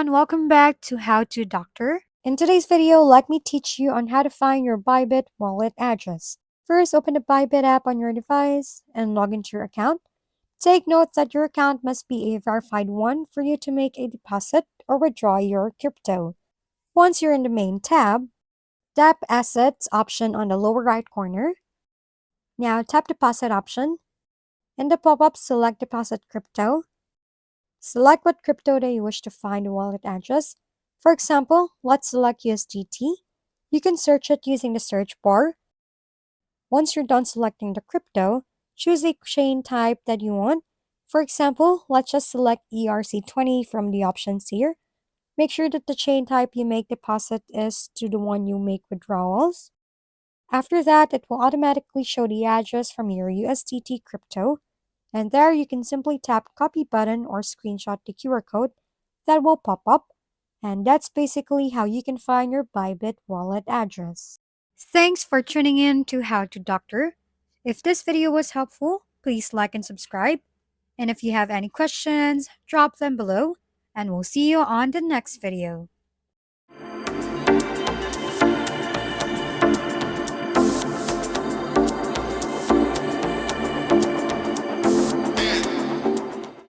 everyone, welcome back to How to Doctor. In today's video, let me teach you on how to find your Bybit wallet address. First, open the Bybit app on your device and log into your account. Take note that your account must be a verified one for you to make a deposit or withdraw your crypto. Once you're in the main tab, tap Assets option on the lower right corner. Now tap Deposit option. In the pop-up, select Deposit Crypto. Select what crypto that you wish to find the wallet address. For example, let's select USDT. You can search it using the search bar. Once you're done selecting the crypto, choose a chain type that you want. For example, let's just select ERC20 from the options here. Make sure that the chain type you make deposit is to the one you make withdrawals. After that, it will automatically show the address from your USDT crypto. And there you can simply tap copy button or screenshot the QR code that will pop up. And that's basically how you can find your Bybit wallet address. Thanks for tuning in to How to Doctor. If this video was helpful, please like and subscribe. And if you have any questions, drop them below. And we'll see you on the next video.